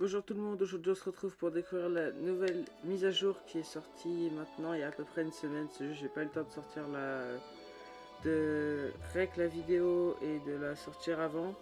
Bonjour tout le monde, aujourd'hui on se retrouve pour découvrir la nouvelle mise à jour qui est sortie maintenant il y a à peu près une semaine. C'est juste j'ai pas eu le temps de sortir de rec la vidéo et de la sortir avant.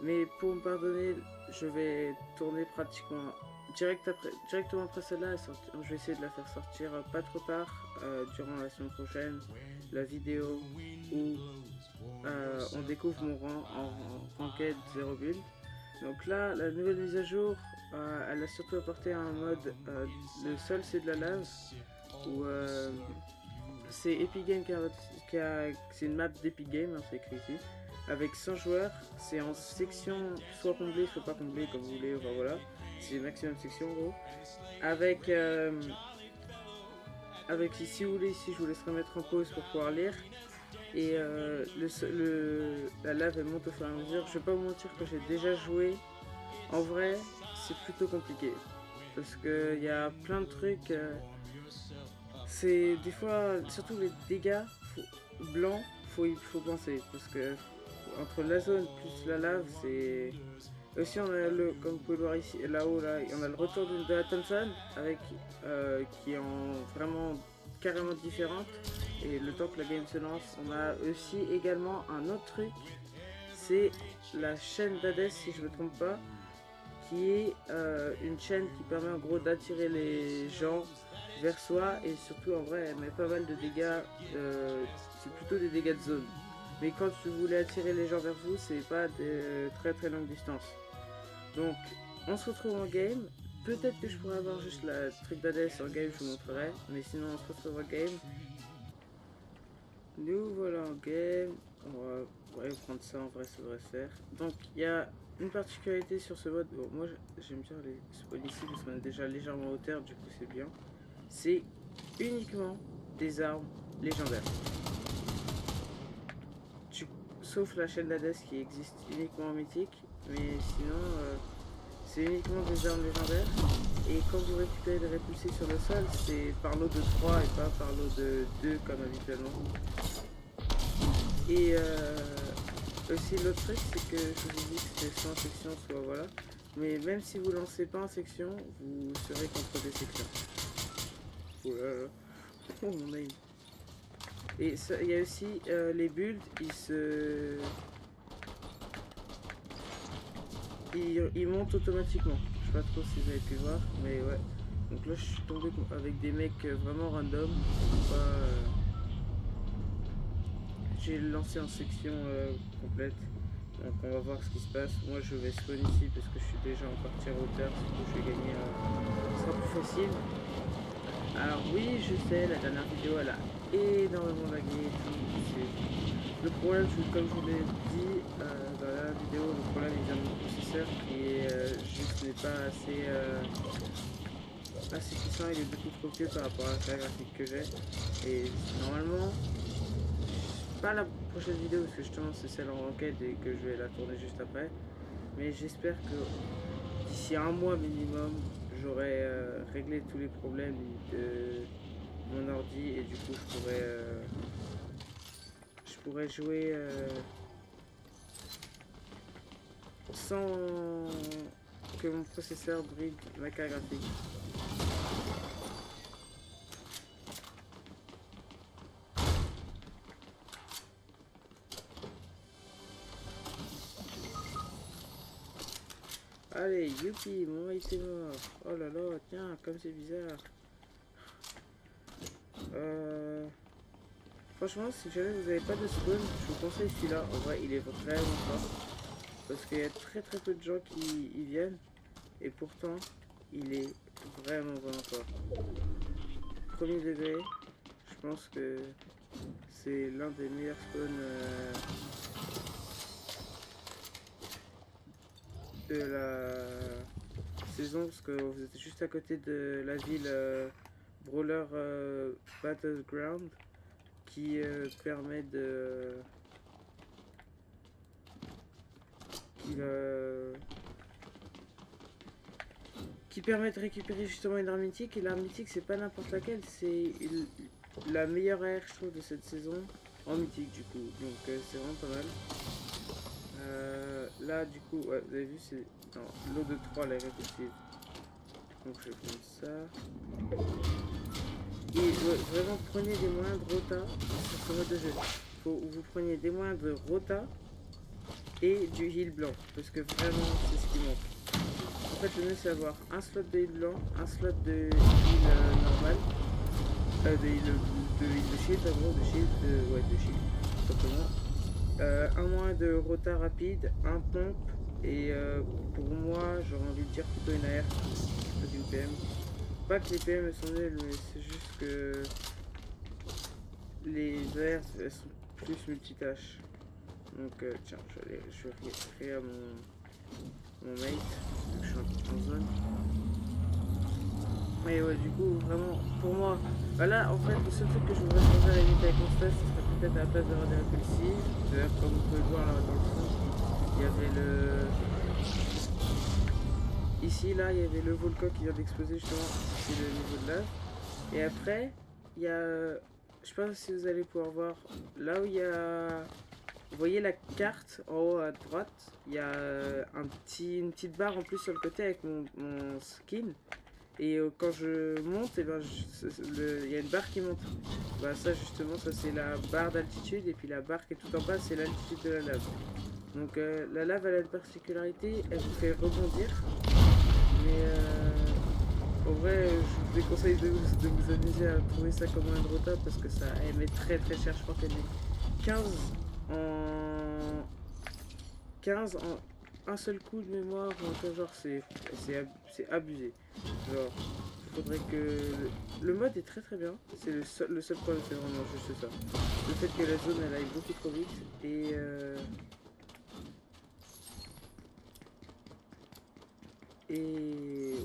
Mais pour me pardonner, je vais tourner pratiquement directement après celle-là. Je vais essayer de la faire sortir pas trop tard, durant la semaine prochaine, la vidéo où on découvre mon rang en ranked 0 build. Donc là, la nouvelle mise à jour, elle a surtout apporté un mode, le sol c'est de la lave, où c'est Epic Games c'est une map d'Epic Games, hein, c'est écrit ici, avec 100 joueurs, c'est en section, soit comblé, soit pas comblé, comme vous voulez, enfin voilà, c'est maximum section en gros, avec si vous voulez, ici je vous laisserai mettre en pause pour pouvoir lire. Et la lave elle monte au fur et à mesure. Je vais pas vous mentir que j'ai déjà joué. En vrai, c'est plutôt compliqué. Parce qu'il y a plein de trucs. C'est des fois, surtout les dégâts blancs, il faut penser. Parce que entre la zone plus la lave, c'est. Aussi, on a comme vous pouvez le voir ici, là-haut, là, on a le retour de la Thompson avec, qui est en vraiment carrément différente. Et le temps que la game se lance, on a aussi également un autre truc, c'est la chaîne d'Hadès, si je ne me trompe pas, qui est une chaîne qui permet en gros d'attirer les gens vers soi et surtout en vrai elle met pas mal de dégâts, c'est plutôt des dégâts de zone. Mais quand vous voulez attirer les gens vers vous, c'est pas de très longue distance. Donc on se retrouve en game. Peut-être que je pourrais avoir juste la truc d'Hadès en game, je vous montrerai. Mais sinon on se retrouve en game. Nous voilà en game. On va prendre ça, en vrai ça devrait se faire. Donc il y a une particularité sur ce mode. Bon, moi j'aime bien les spawns ici parce qu'on est déjà légèrement en hauteur, du coup c'est bien. C'est uniquement des armes légendaires. Sauf la chaîne d'Hadès qui existe uniquement en mythique. Mais sinon c'est uniquement des armes légendaires. Et quand vous récupérez des répulsés sur le sol, c'est par lot de 3 et pas par lot de 2 comme habituellement. Et aussi l'autre truc c'est que je vous dis que c'était soit en section soit voilà. Mais même si vous lancez pas en section, vous serez contre des sections. Oh là là. Oh mon aim. Et il y a aussi les builds, ils montent automatiquement. Je sais pas trop si vous avez pu voir, mais ouais. Donc là je suis tombé avec des mecs vraiment random. J'ai lancé en section complète. Donc on va voir ce qui se passe. Moi je vais spawn ici parce que je suis déjà en partie à hauteur. Du coup je vais gagner. Ce sera plus facile. Alors oui je sais, la dernière vidéo elle a énormément lagué et tout. Le problème, comme je vous l'ai dit dans la dernière vidéo, le problème il vient de mon processeur qui est juste n'est pas assez puissant, il est beaucoup trop vieux par rapport à la carte graphique que j'ai. Et normalement, pas la prochaine vidéo parce que justement c'est celle en enquête et que je vais la tourner juste après. Mais j'espère que d'ici un mois minimum, j'aurai réglé tous les problèmes de mon ordi et du coup je pourrais jouer sans que mon processeur bride ma carte graphique. Allez, youpi, mon mec est mort. Oh là là, tiens, comme c'est bizarre. Franchement, si jamais vous n'avez pas de spawn, je vous conseille celui-là. En vrai, il est vraiment fort. Parce qu'il y a très peu de gens qui y viennent. Et pourtant, il est vraiment fort. Premier degré, je pense que c'est l'un des meilleurs spawns de la saison. Parce que vous êtes juste à côté de la ville Brawler Battleground. Qui permet de... qui permet de récupérer justement une arme mythique. Et l'arme mythique, c'est pas n'importe laquelle, c'est la meilleure AR, je trouve, de cette saison en mythique du coup. Donc c'est vraiment pas mal. Là, du coup, ouais, vous avez vu, c'est Non, l'eau de 3, la répétitive. Donc je vais prendre ça. Et vraiment, prenez des moyens de rota sur ce mode de jeu. Faut que vous preniez des moyens de rota et du heal blanc. Parce que vraiment, c'est ce qui manque. En fait, le mieux, c'est avoir un slot de heal blanc, un slot de heal normal. De heal de shield, en gros, de shield, de shield, tout simplement. Un moyen de rota rapide, un pompe. Et pour moi, j'aurais envie de dire plutôt une AR, pas du UPM. Pas que les PM sont nuls, mais c'est juste que les AR elles sont plus multitâches. Donc tiens, je vais créer à mon mate, je suis en zone. Et ouais, du coup, vraiment, pour moi, bah là, en fait, le seul truc que je voudrais changer à la limite avec mon stage, ce serait peut-être à la place d'avoir des répulsives. D'ailleurs, comme vous pouvez le voir là dans le fond, il y avait le... Ici, là, il y avait le volcan qui vient d'exploser justement, c'est le niveau de lave. Et après, il y a... Je sais pas si vous allez pouvoir voir, là où il y a... Vous voyez la carte en haut à droite, il y a une petite barre en plus sur le côté avec mon skin. Et quand je monte, et ben, il y a une barre qui monte. Bah, ça justement, ça c'est la barre d'altitude, et puis la barre qui est tout en bas, c'est l'altitude de la lave. Donc la lave, elle a une particularité, elle vous fait rebondir. Mais en vrai, je vous déconseille de vous amuser à trouver ça comme un rota parce que ça, elle met très très cher. Je crois qu'elle met 15 en un seul coup de mémoire. Enfin, genre, c'est abusé. Genre, faudrait que. Le mode est très très bien. C'est le seul problème, c'est vraiment juste ça. Le fait que la zone elle aille beaucoup trop vite. Et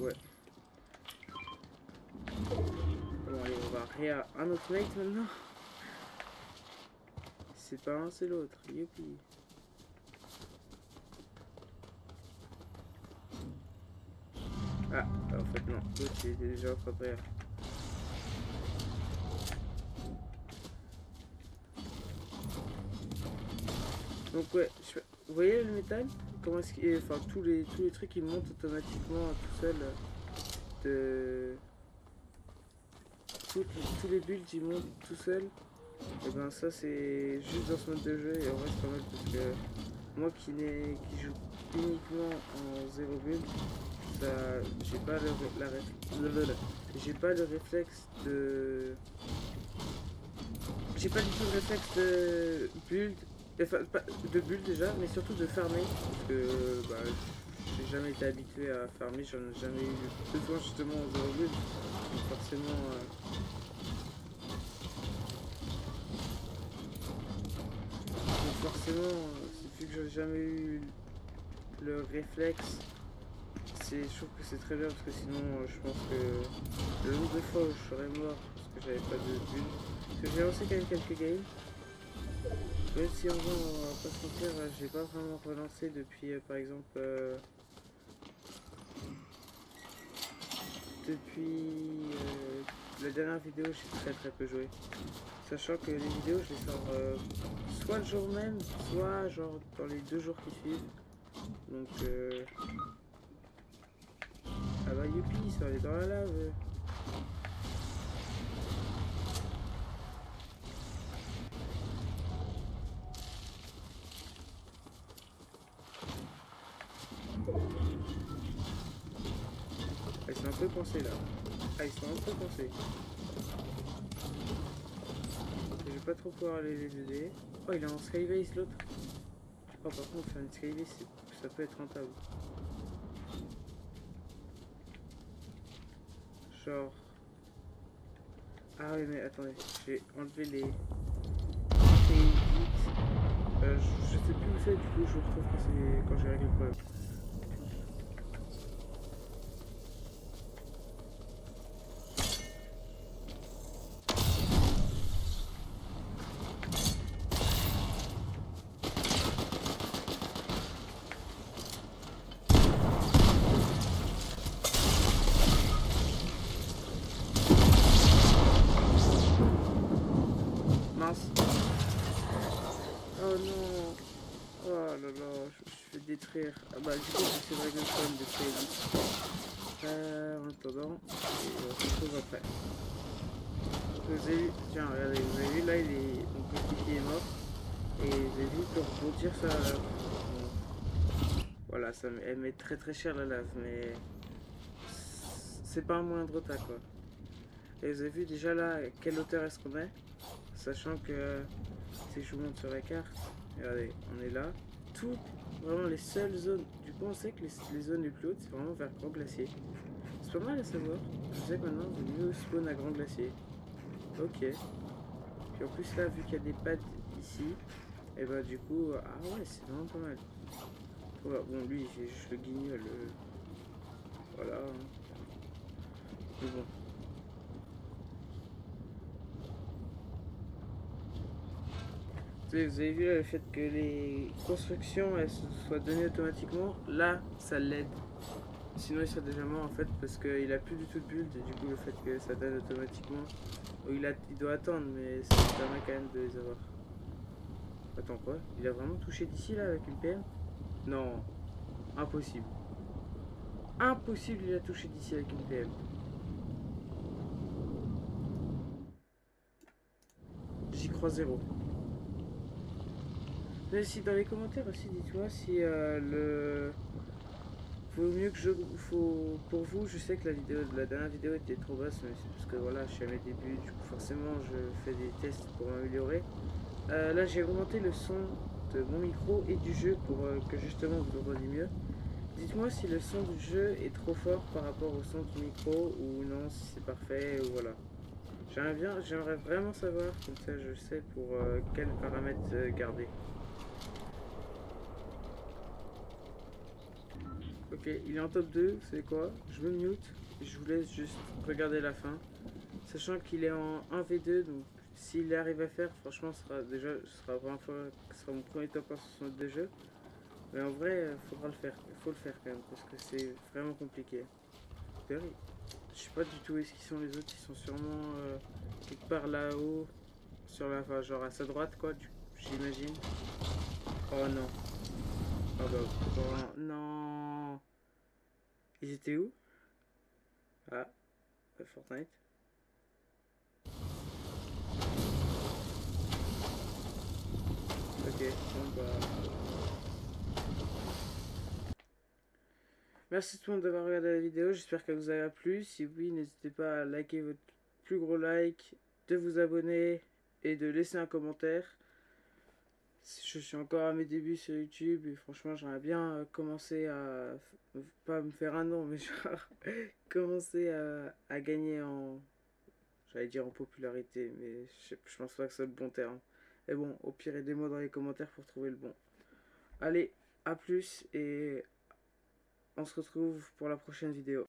ouais. Bon allez, on va réa un autre mate maintenant. C'est pas un, c'est l'autre. Youpi. Ah, en fait non, l'autre il était déjà en train de réa. Donc ouais, vous voyez le métal? Comment est-ce qu'il... Enfin tous les trucs ils montent automatiquement tout seul. Tous les builds ils montent tout seul. Et ben ça c'est juste dans ce mode de jeu et en vrai c'est pas mal parce que moi qui joue uniquement en 0 build, ça j'ai pas j'ai pas le réflexe de... J'ai pas du tout le réflexe de build, enfin pas de build déjà, mais surtout de farmer parce que bah, j'ai jamais été habitué à farmer, j'en ai jamais eu besoin justement en 0 build, donc forcément vu que j'ai jamais eu le réflexe, je trouve que c'est très bien parce que sinon je pense que le nombre de fois où je serais mort parce que j'avais pas de build, parce que j'ai lancé quand même quelques games, même si en vrai on va pas se mentir, j'ai pas vraiment relancé depuis par exemple depuis la dernière vidéo j'ai très peu joué. Sachant que les vidéos, je les sors soit le jour même, soit genre dans les 2 jours qui suivent. Donc ah bah youpi, ça va aller dans la lave. Ah, ils sont un peu coincés là. Ah, ils sont un peu coincés. Je vais pas trop pouvoir aller les aider. Oh, il est en skybase l'autre. Oh, par contre, faire une skybase, ça peut être rentable. Genre... Ah oui, mais attendez, j'ai enlevé les... je sais plus où c'est, du coup je vous retrouve quand j'ai réglé le problème. Mince. Oh non. Oh là là, je fais détruire. dire... Ah bah du coup c'est vrai que le problème de playlist. En attendant, et on se retrouve après. Vous avez vu, tiens regardez, vous avez vu là il est... Donc le petit est mort. Et vous avez vu pour rebondir sur la lave. Bon, voilà, elle met très très cher la lave, mais c'est pas un moindre tas quoi. Et vous avez vu déjà là quelle hauteur est-ce qu'on est, sachant que si je vous montre sur la carte, regardez, on est là. Tout, vraiment les seules zones, du coup on sait que les zones les plus hautes c'est vraiment vers Grand Glacier. C'est pas mal à savoir. Je sais que maintenant vous mieux spawn à Grand Glacier. Ok. Puis en plus là vu qu'il y a des pads ici, et bah du coup, ah ouais c'est vraiment pas mal. Voilà, bon lui j'ai juste le guignol. Voilà. Mais bon. Vous avez vu le fait que les constructions elles se soient données automatiquement, là ça l'aide. Sinon il serait déjà mort en fait parce qu'il a plus du tout de build et du coup le fait que ça donne automatiquement, il doit attendre mais ça me permet quand même de les avoir. Attends quoi? Il a vraiment touché d'ici là avec une PM? Non, impossible. Impossible il a touché d'ici avec une PM. J'y crois zéro. Mais si dans les commentaires aussi dites-moi si le... Faut mieux que je... Faut... Pour vous, je sais que la dernière vidéo était trop basse, mais c'est parce que voilà, je suis à mes débuts, du coup forcément je fais des tests pour m'améliorer. Là j'ai augmenté le son de mon micro et du jeu pour que justement vous l'entendiez mieux. Dites-moi si le son du jeu est trop fort par rapport au son du micro ou non, si c'est parfait ou voilà. J'aimerais vraiment savoir, comme ça je sais pour quels paramètres garder. Ok, il est en top 2, c'est quoi? Je me mute et je vous laisse juste regarder la fin. Sachant qu'il est en 1v2, donc s'il arrive à faire, franchement, ce sera la première fois, ce sera mon premier top 160 de jeu. Mais en vrai, faudra le faire, faut le faire quand même, parce que c'est vraiment compliqué. Perry, je sais pas du tout où est-ce qu'ils sont les autres, ils sont sûrement quelque part là-haut, sur la, enfin, genre à sa droite quoi, j'imagine. Oh non, oh bah, oh, non. Ils étaient où? Ah, Fortnite. Ok, bon bah... Merci tout le monde d'avoir regardé la vidéo, j'espère qu'elle vous a plu. Si oui, n'hésitez pas à liker votre plus gros like, de vous abonner et de laisser un commentaire. Je suis encore à mes débuts sur YouTube et franchement j'aimerais bien commencer à... Pas me faire un nom, mais genre commencer à gagner en... J'allais dire en popularité, mais je pense pas que c'est le bon terme. Mais bon, au pire aidez-moi dans les commentaires pour trouver le bon. Allez, à plus et on se retrouve pour la prochaine vidéo.